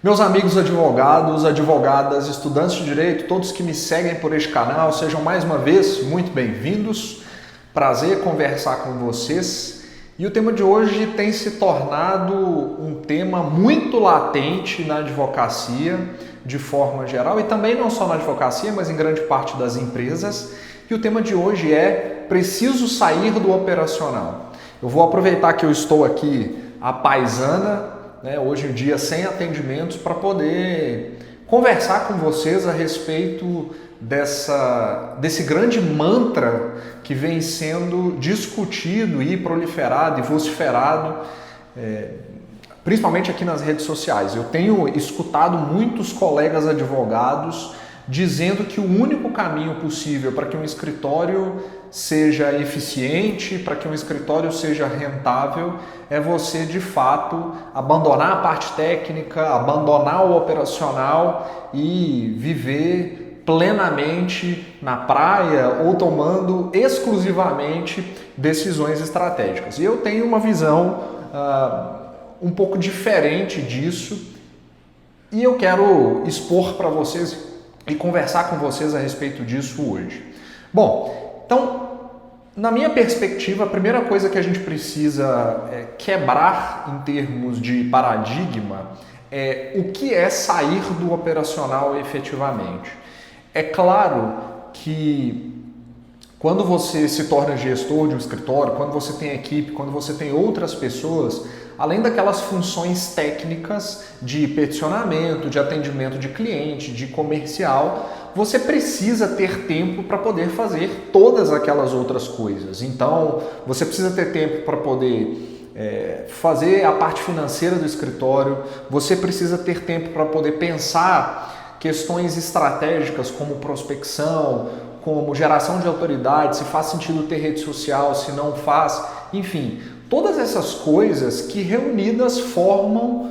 Meus amigos advogados, advogadas, estudantes de direito, todos que me seguem por este canal, sejam mais uma vez muito bem-vindos. Prazer conversar com vocês. E o tema de hoje tem se tornado um tema muito latente na advocacia, de forma geral, e também não só na advocacia, mas em grande parte das empresas. E o tema de hoje é: preciso sair do operacional. Eu vou aproveitar que eu estou aqui à paisana, hoje em dia sem atendimentos, para poder conversar com vocês a respeito desse grande mantra que vem sendo discutido e proliferado e vociferado, principalmente aqui nas redes sociais. Eu tenho escutado muitos colegas advogados dizendo que o único caminho possível para que um escritório seja eficiente, para que um escritório seja rentável, é você de fato abandonar a parte técnica, abandonar o operacional e viver plenamente na praia ou tomando exclusivamente decisões estratégicas. E eu tenho uma visão um pouco diferente disso e eu quero expor para vocês e conversar com vocês a respeito disso hoje. Bom, então, na minha perspectiva, a primeira coisa que a gente precisa quebrar em termos de paradigma é o que é sair do operacional efetivamente. É claro que quando você se torna gestor de um escritório, quando você tem equipe, quando você tem outras pessoas, além daquelas funções técnicas de peticionamento, de atendimento de cliente, de comercial, você precisa ter tempo para poder fazer todas aquelas outras coisas. Então, você precisa ter tempo para poder fazer a parte financeira do escritório, você precisa ter tempo para poder pensar questões estratégicas como prospecção, como geração de autoridade, se faz sentido ter rede social, se não faz, enfim, todas essas coisas que reunidas formam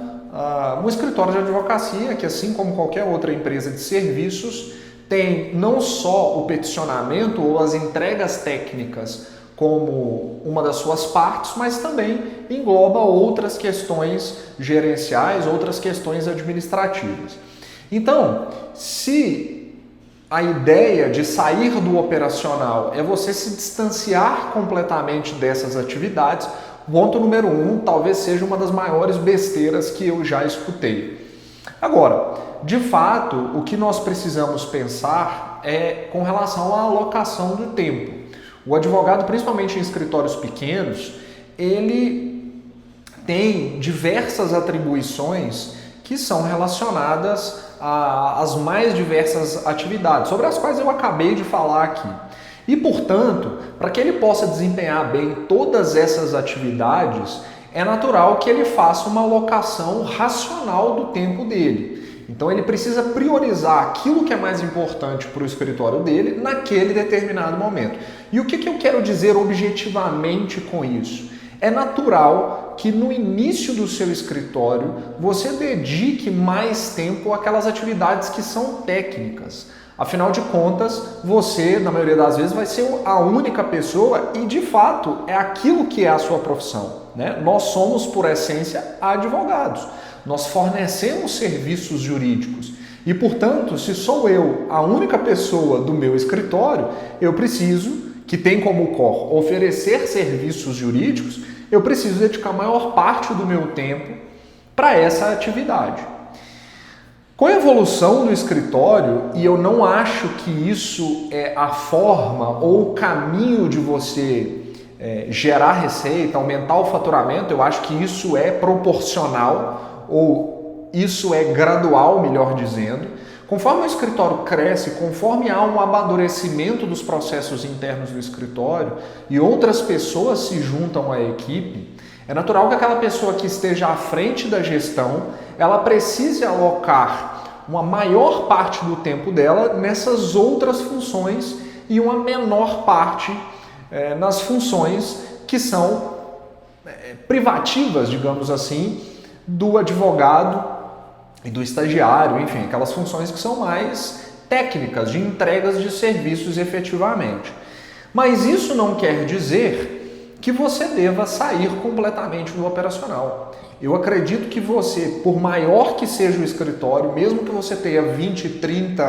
um escritório de advocacia, que assim como qualquer outra empresa de serviços, tem não só o peticionamento ou as entregas técnicas como uma das suas partes, mas também engloba outras questões gerenciais, outras questões administrativas. Então, se a ideia de sair do operacional é você se distanciar completamente dessas atividades, ponto número 1, talvez seja uma das maiores besteiras que eu já escutei. Agora, de fato, o que nós precisamos pensar é com relação à alocação do tempo. O advogado, principalmente em escritórios pequenos, ele tem diversas atribuições que são relacionadas às mais diversas atividades, sobre as quais eu acabei de falar aqui. E, portanto, para que ele possa desempenhar bem todas essas atividades, é natural que ele faça uma alocação racional do tempo dele. Então, ele precisa priorizar aquilo que é mais importante para o escritório dele naquele determinado momento. E o que eu quero dizer objetivamente com isso? É natural que no início do seu escritório você dedique mais tempo àquelas atividades que são técnicas. Afinal de contas, você, na maioria das vezes, vai ser a única pessoa e, de fato, é aquilo que é a sua profissão, né? Nós somos, por essência, advogados. Nós fornecemos serviços jurídicos e, portanto, se sou eu a única pessoa do meu escritório, eu preciso, que tem como core oferecer serviços jurídicos, eu preciso dedicar a maior parte do meu tempo para essa atividade. Com a evolução do escritório, e eu não acho que isso é a forma ou o caminho de você gerar receita, aumentar o faturamento, eu acho que isso é proporcional ou isso é gradual, melhor dizendo. Conforme o escritório cresce, conforme há um amadurecimento dos processos internos do escritório e outras pessoas se juntam à equipe, é natural que aquela pessoa que esteja à frente da gestão, ela precise alocar uma maior parte do tempo dela nessas outras funções e uma menor parte nas funções que são privativas, digamos assim, do advogado e do estagiário, enfim, aquelas funções que são mais técnicas, de entregas de serviços efetivamente. Mas isso não quer dizer que você deva sair completamente do operacional. Eu acredito que você, por maior que seja o escritório, mesmo que você tenha 20, 30,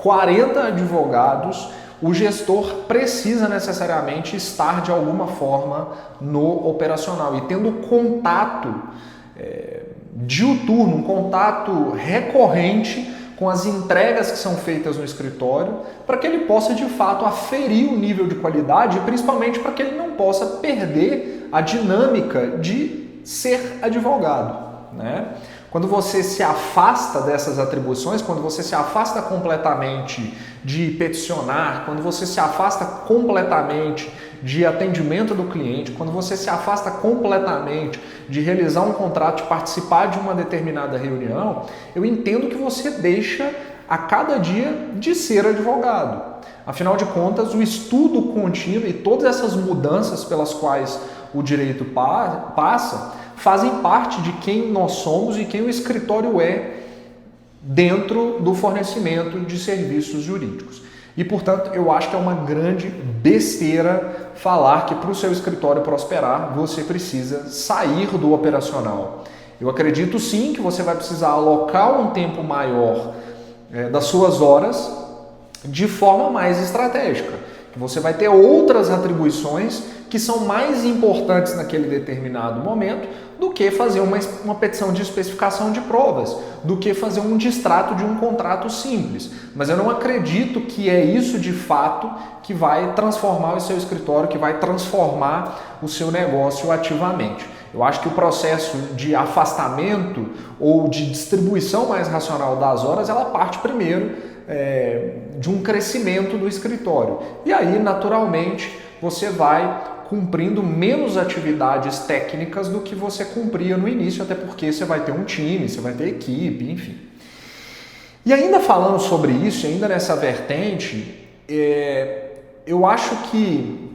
40 advogados, o gestor precisa necessariamente estar de alguma forma no operacional e tendo contato diuturno, um contato recorrente com as entregas que são feitas no escritório, para que ele possa de fato aferir o nível de qualidade e principalmente para que ele não possa perder a dinâmica de ser advogado, né? Quando você se afasta dessas atribuições, quando você se afasta completamente de peticionar, quando você se afasta completamente de atendimento do cliente, quando você se afasta completamente de realizar um contrato, de participar de uma determinada reunião, eu entendo que você deixa a cada dia de ser advogado. Afinal de contas, o estudo contínuo e todas essas mudanças pelas quais o direito passa fazem parte de quem nós somos e quem o escritório é dentro do fornecimento de serviços jurídicos. E, portanto, eu acho que é uma grande besteira falar que para o seu escritório prosperar, você precisa sair do operacional. Eu acredito sim que você vai precisar alocar um tempo maior das suas horas de forma mais estratégica. Você vai ter outras atribuições que são mais importantes naquele determinado momento do que fazer uma petição de especificação de provas, do que fazer um distrato de um contrato simples. Mas eu não acredito que é isso de fato que vai transformar o seu escritório, que vai transformar o seu negócio ativamente. Eu acho que o processo de afastamento ou de distribuição mais racional das horas, ela parte primeiro de um crescimento do escritório. E aí, naturalmente, você vai cumprindo menos atividades técnicas do que você cumpria no início, até porque você vai ter um time, você vai ter equipe, enfim. E ainda falando sobre isso, ainda nessa vertente, eu acho que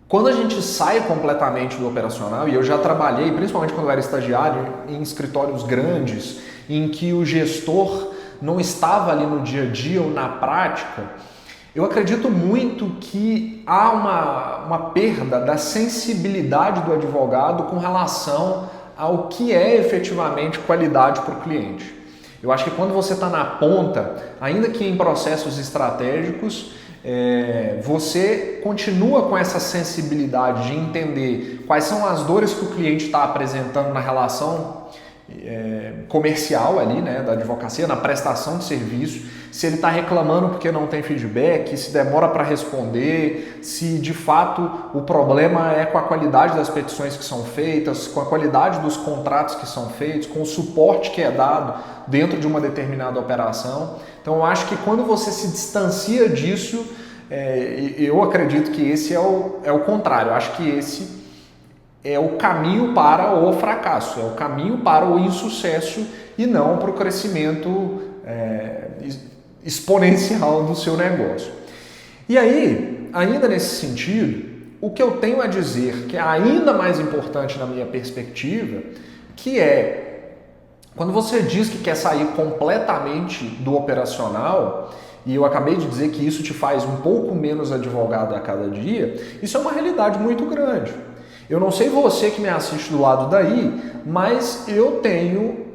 quando a gente sai completamente do operacional, e eu já trabalhei, principalmente quando eu era estagiário, em escritórios grandes, em que o gestor não estava ali no dia a dia ou na prática, eu acredito muito que há uma perda da sensibilidade do advogado com relação ao que é efetivamente qualidade para o cliente. Eu acho que quando você está na ponta, ainda que em processos estratégicos, você continua com essa sensibilidade de entender quais são as dores que o cliente está apresentando na relação comercial ali, né, da advocacia, na prestação de serviço, se ele está reclamando porque não tem feedback, se demora para responder, se de fato o problema é com a qualidade das petições que são feitas, com a qualidade dos contratos que são feitos, com o suporte que é dado dentro de uma determinada operação. Então eu acho que quando você se distancia disso, eu acredito que esse é o contrário, eu acho que esse é o caminho para o fracasso, é o caminho para o insucesso e não para o crescimento exponencial do seu negócio. E aí, ainda nesse sentido, o que eu tenho a dizer que é ainda mais importante na minha perspectiva, que é quando você diz que quer sair completamente do operacional, e eu acabei de dizer que isso te faz um pouco menos advogado a cada dia, isso é uma realidade muito grande. Eu não sei você que me assiste do lado daí, mas eu tenho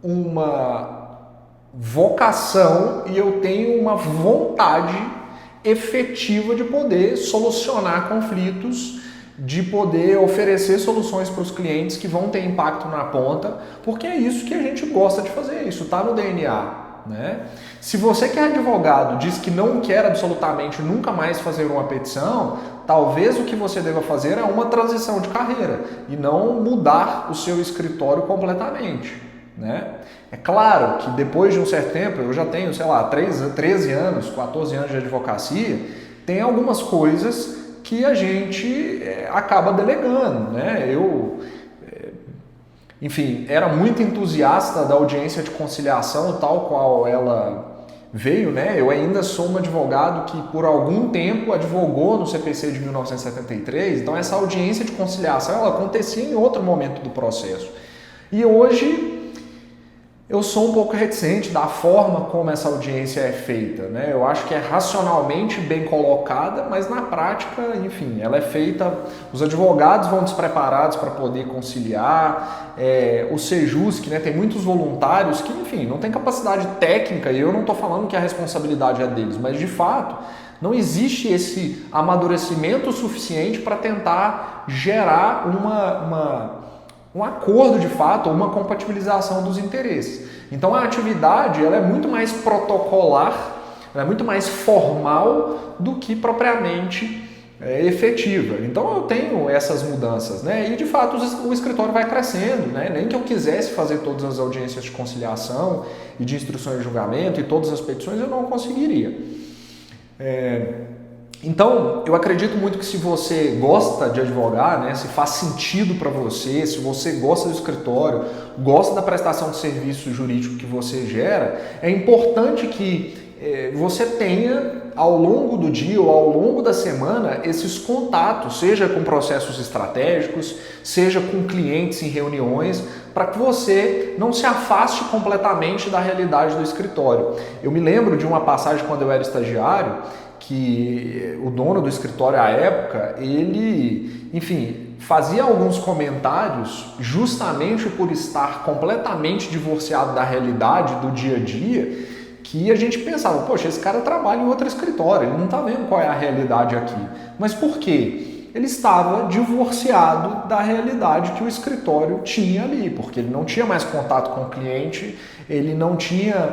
uma vocação e eu tenho uma vontade efetiva de poder solucionar conflitos, de poder oferecer soluções para os clientes que vão ter impacto na ponta, porque é isso que a gente gosta de fazer, isso está no DNA. Né? Se você que é advogado diz que não quer absolutamente nunca mais fazer uma petição, talvez o que você deva fazer é uma transição de carreira e não mudar o seu escritório completamente. Né? É claro que depois de um certo tempo, eu já tenho, 13 anos, 14 anos de advocacia, tem algumas coisas que a gente acaba delegando. Né? Enfim, era muito entusiasta da audiência de conciliação, tal qual ela veio, né? Eu ainda sou um advogado que por algum tempo advogou no CPC de 1973, então essa audiência de conciliação ela acontecia em outro momento do processo. E hoje Eu sou um pouco reticente da forma como essa audiência é feita, né? Eu acho que é racionalmente bem colocada, mas na prática, enfim, ela é feita. Os advogados vão despreparados para poder conciliar, o Sejusc, né? Tem muitos voluntários que, enfim, não tem capacidade técnica, e eu não estou falando que a responsabilidade é deles, mas de fato não existe esse amadurecimento suficiente para tentar gerar um acordo de fato, ou uma compatibilização dos interesses. Então a atividade ela é muito mais protocolar, ela é muito mais formal do que propriamente efetiva. Então eu tenho essas mudanças, né? E de fato o escritório vai crescendo, né? Nem que eu quisesse fazer todas as audiências de conciliação e de instruções de julgamento e todas as petições, eu não conseguiria. Então, eu acredito muito que se você gosta de advogar, né, se faz sentido para você, se você gosta do escritório, gosta da prestação de serviço jurídico que você gera, é importante que você tenha ao longo do dia ou ao longo da semana esses contatos, seja com processos estratégicos, seja com clientes em reuniões, para que você não se afaste completamente da realidade do escritório. Eu me lembro de uma passagem quando eu era estagiário, que o dono do escritório à época, ele, enfim, fazia alguns comentários justamente por estar completamente divorciado da realidade do dia a dia, que a gente pensava, poxa, esse cara trabalha em outro escritório, ele não está vendo qual é a realidade aqui. Mas por quê? Ele estava divorciado da realidade que o escritório tinha ali, porque ele não tinha mais contato com o cliente, ele não tinha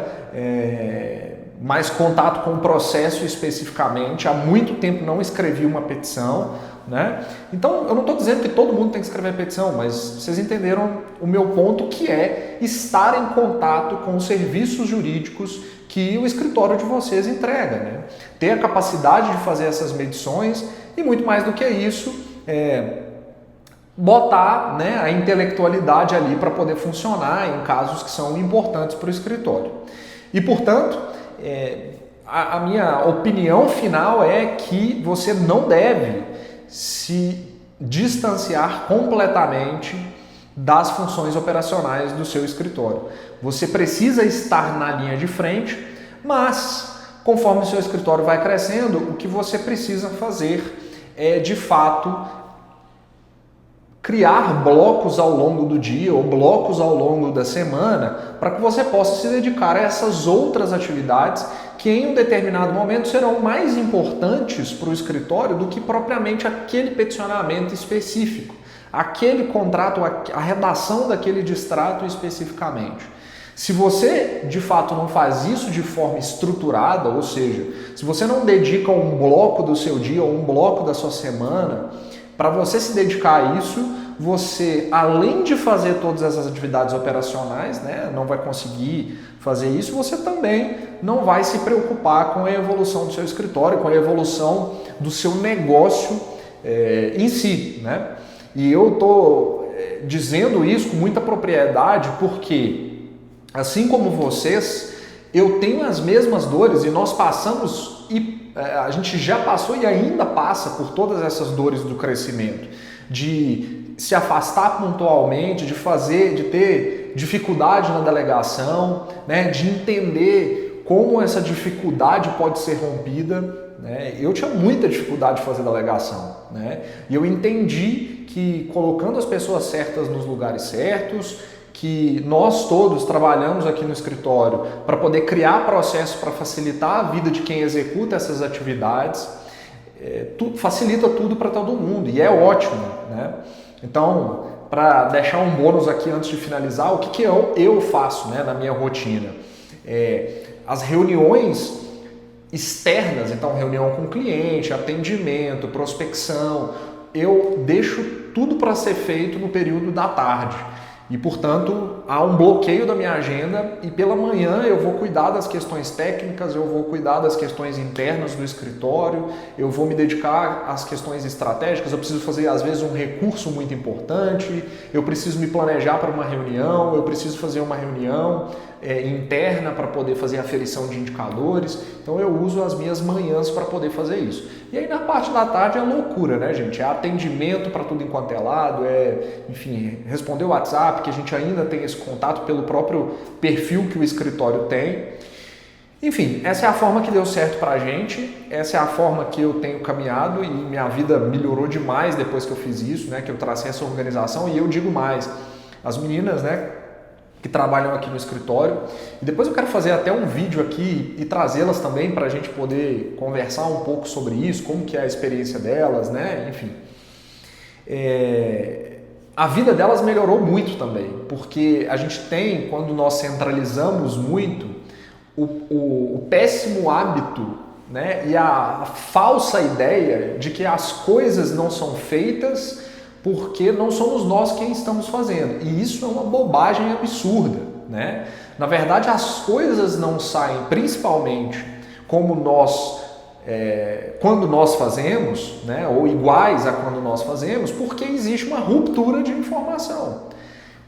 mais contato com o processo especificamente, há muito tempo não escrevia uma petição, né? Então, eu não estou dizendo que todo mundo tem que escrever a petição, mas vocês entenderam o meu ponto, que é estar em contato com os serviços jurídicos que o escritório de vocês entrega, né? Ter a capacidade de fazer essas medições e, muito mais do que isso, botar, né, a intelectualidade ali para poder funcionar em casos que são importantes para o escritório. E, portanto, a minha opinião final é que você não deve se distanciar completamente das funções operacionais do seu escritório. Você precisa estar na linha de frente, mas conforme o seu escritório vai crescendo, o que você precisa fazer é, de fato, criar blocos ao longo do dia ou blocos ao longo da semana para que você possa se dedicar a essas outras atividades que em um determinado momento serão mais importantes para o escritório do que propriamente aquele peticionamento específico, aquele contrato, a redação daquele distrato especificamente. Se você de fato não faz isso de forma estruturada, ou seja, se você não dedica um bloco do seu dia ou um bloco da sua semana para você se dedicar a isso, você, além de fazer todas essas atividades operacionais, né, não vai conseguir fazer isso, você também não vai se preocupar com a evolução do seu escritório, com a evolução do seu negócio em si, né? E eu estou dizendo isso com muita propriedade porque, assim como vocês, eu tenho as mesmas dores e nós passamos a gente já passou e ainda passa por todas essas dores do crescimento, de se afastar pontualmente, de ter dificuldade na delegação, né, de entender como essa dificuldade pode ser rompida, né? Eu tinha muita dificuldade de fazer delegação, né? E eu entendi que colocando as pessoas certas nos lugares certos, que nós todos trabalhamos aqui no escritório para poder criar processos para facilitar a vida de quem executa essas atividades, facilita tudo para todo mundo e é ótimo, né? Então, para deixar um bônus aqui antes de finalizar, o que eu faço, né, na minha rotina? As reuniões externas, então reunião com cliente, atendimento, prospecção, eu deixo tudo para ser feito no período da tarde. E, portanto, há um bloqueio da minha agenda e pela manhã eu vou cuidar das questões técnicas, eu vou cuidar das questões internas do escritório, eu vou me dedicar às questões estratégicas, eu preciso fazer, às vezes, um recurso muito importante, eu preciso me planejar para uma reunião, eu preciso fazer uma reunião interna para poder fazer a aferição de indicadores, então eu uso as minhas manhãs para poder fazer isso. E aí na parte da tarde é loucura, né, gente? É atendimento para tudo enquanto é lado, enfim, responder o WhatsApp, que a gente ainda tem esse contato, pelo próprio perfil que o escritório tem. Enfim, essa é a forma que deu certo pra gente, essa é a forma que eu tenho caminhado e minha vida melhorou demais depois que eu fiz isso, né, que eu tracei essa organização. E eu digo mais, as meninas, né, que trabalham aqui no escritório, e depois eu quero fazer até um vídeo aqui e trazê-las também para a gente poder conversar um pouco sobre isso, como que é a experiência delas, né, enfim. A vida delas melhorou muito também, porque a gente tem, quando nós centralizamos muito, o péssimo hábito, né, e a falsa ideia de que as coisas não são feitas porque não somos nós quem estamos fazendo. E isso é uma bobagem absurda, né? Na verdade, as coisas não saem principalmente como nós, quando nós fazemos, né, ou iguais a quando nós fazemos, porque existe uma ruptura de informação.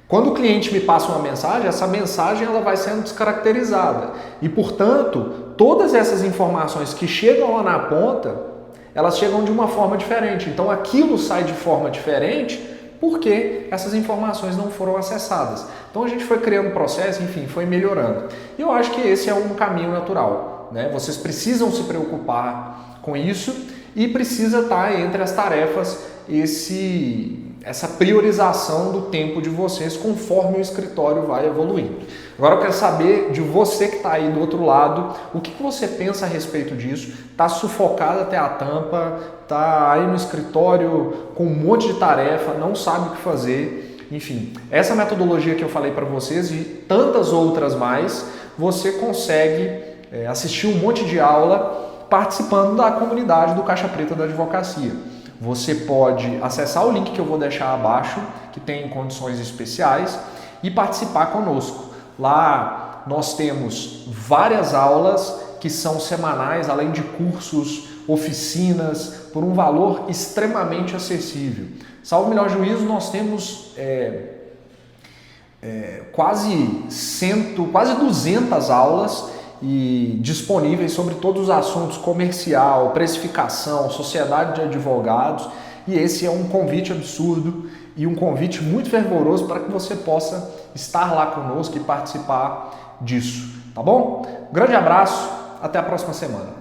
Quando o cliente me passa uma mensagem, essa mensagem ela vai sendo descaracterizada. E, portanto, todas essas informações que chegam lá na ponta, elas chegam de uma forma diferente. Então, aquilo sai de forma diferente porque essas informações não foram acessadas. Então, a gente foi criando um processo, enfim, foi melhorando. E eu acho que esse é um caminho natural, né? Vocês precisam se preocupar com isso e precisa estar entre as tarefas essa priorização do tempo de vocês conforme o escritório vai evoluindo. Agora eu quero saber de você que está aí do outro lado, o que você pensa a respeito disso? Está sufocado até a tampa, está aí no escritório com um monte de tarefa, não sabe o que fazer, enfim. Essa metodologia que eu falei para vocês e tantas outras mais, você consegue assistir um monte de aula participando da comunidade do Caixa Preta da Advocacia. Você pode acessar o link que eu vou deixar abaixo, que tem condições especiais, e participar conosco. Lá nós temos várias aulas que são semanais, além de cursos, oficinas, por um valor extremamente acessível. Salvo o melhor juízo, nós temos quase 200 aulas e disponíveis sobre todos os assuntos: comercial, precificação, sociedade de advogados, e esse é um convite absurdo e um convite muito fervoroso para que você possa estar lá conosco e participar disso, tá bom? Um grande abraço, até a próxima semana.